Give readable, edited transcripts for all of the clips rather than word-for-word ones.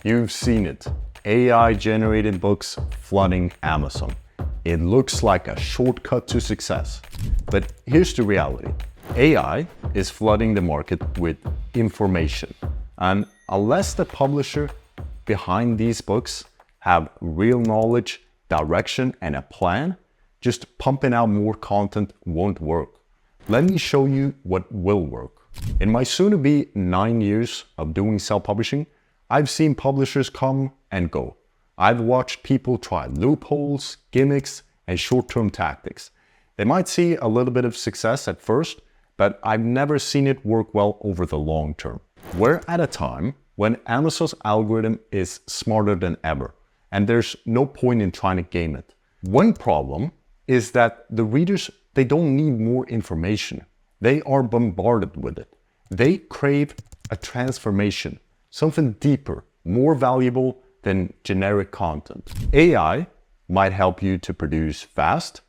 You've seen it. AI-generated books flooding Amazon. It looks like a shortcut to success. But here's the reality. AI is flooding the market with information. And unless the publisher behind these books have real knowledge, direction, and a plan, just pumping out more content won't work. Let me show you what will work. In my soon-to-be 9 years of doing self-publishing, I've seen publishers come and go. I've watched people try loopholes, gimmicks, and short-term tactics. They might see a little bit of success at first, but I've never seen it work well over the long term. We're at a time when Amazon's algorithm is smarter than ever, and there's no point in trying to game it. One problem is that the readers, they don't need more information. They are bombarded with it. They crave a transformation, something deeper, more valuable than generic content. AI might help you to produce fast,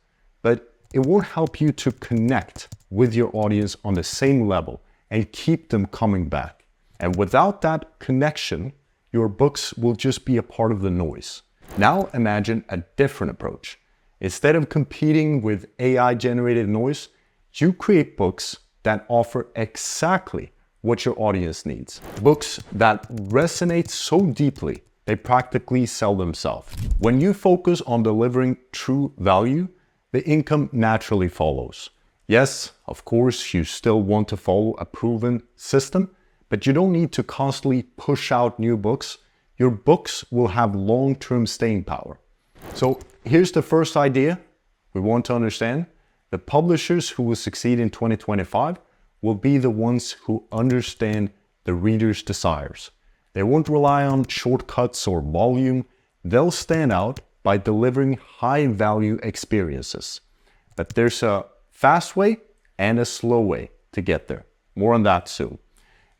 but it won't help you to connect with your audience on the same level and keep them coming back. And without that connection, your books will just be a part of the noise. Now imagine a different approach. Instead of competing with AI-generated noise, you create books that offer exactly what your audience needs. Books that resonate so deeply, they practically sell themselves. When you focus on delivering true value, the income naturally follows. Yes, of course, you still want to follow a proven system, but you don't need to constantly push out new books. Your books will have long-term staying power. So here's the first idea we want to understand. The publishers who will succeed in 2025 will be the ones who understand the reader's desires. They won't rely on shortcuts or volume. They'll stand out by delivering high-value experiences. But there's a fast way and a slow way to get there. More on that soon.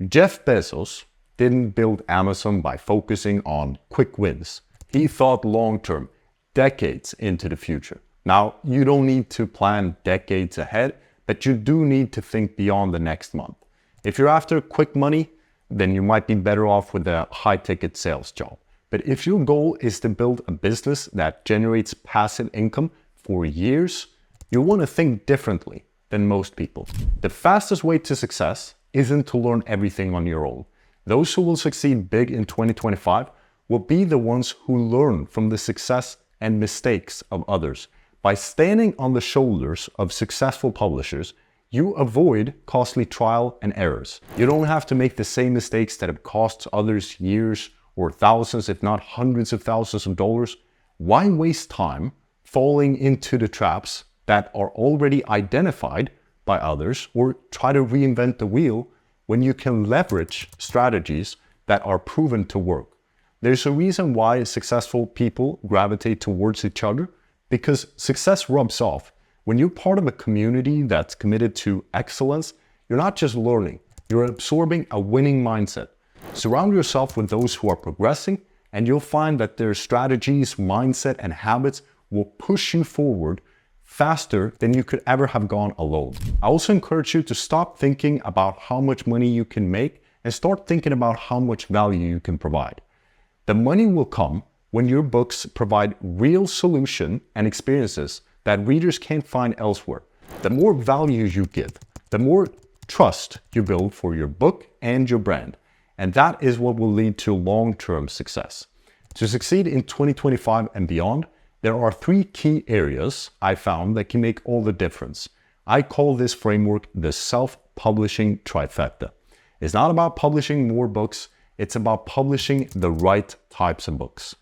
Jeff Bezos didn't build Amazon by focusing on quick wins. He thought long-term, decades into the future. Now, you don't need to plan decades ahead, but you do need to think beyond the next month. If you're after quick money, then you might be better off with a high-ticket sales job. But if your goal is to build a business that generates passive income for years, you want to think differently than most people. The fastest way to success isn't to learn everything on your own. Those who will succeed big in 2025 will be the ones who learn from the success and mistakes of others. By standing on the shoulders of successful publishers, you avoid costly trial and errors. You don't have to make the same mistakes that have cost others years or thousands, if not hundreds of thousands of dollars. Why waste time falling into the traps that are already identified by others or try to reinvent the wheel when you can leverage strategies that are proven to work? There's a reason why successful people gravitate towards each other, because success rubs off. When you're part of a community that's committed to excellence, you're not just learning, you're absorbing a winning mindset. Surround yourself with those who are progressing, and you'll find that their strategies, mindset, and habits will push you forward faster than you could ever have gone alone. I also encourage you to stop thinking about how much money you can make and start thinking about how much value you can provide. The money will come when your books provide real solution and experiences that readers can't find elsewhere. The more value you give, the more trust you build for your book and your brand. And that is what will lead to long-term success. To succeed in 2025 and beyond, there are 3 key areas I found that can make all the difference. I call this framework the self-publishing trifecta. It's not about publishing more books, it's about publishing the right types of books.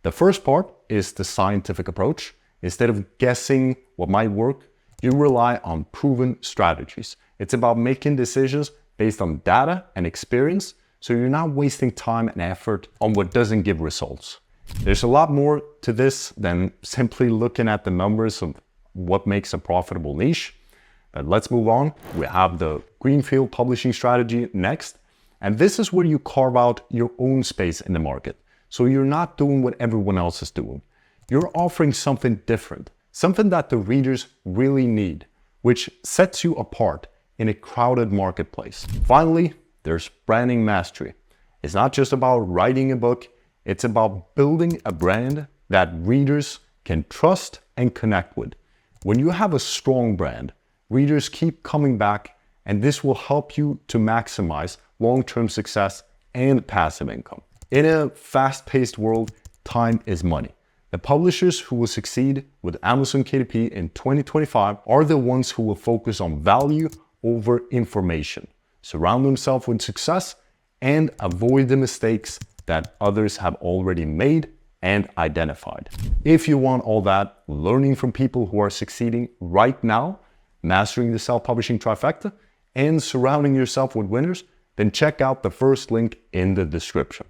The first part is the scientific approach. Instead of guessing what might work, you rely on proven strategies. It's about making decisions based on data and experience, so you're not wasting time and effort on what doesn't give results. There's a lot more to this than simply looking at the numbers of what makes a profitable niche. But let's move on. We have the greenfield publishing strategy next. And this is where you carve out your own space in the market. So you're not doing what everyone else is doing. You're offering something different, something that the readers really need, which sets you apart in a crowded marketplace. Finally, there's branding mastery. It's not just about writing a book, it's about building a brand that readers can trust and connect with. When you have a strong brand, readers keep coming back, and this will help you to maximize long-term success and passive income. In a fast-paced world, time is money. The publishers who will succeed with Amazon KDP in 2025 are the ones who will focus on value over information, surround themselves with success, and avoid the mistakes that others have already made and identified. If you want all that, learning from people who are succeeding right now, mastering the self-publishing trifecta, and surrounding yourself with winners, then check out the first link in the description.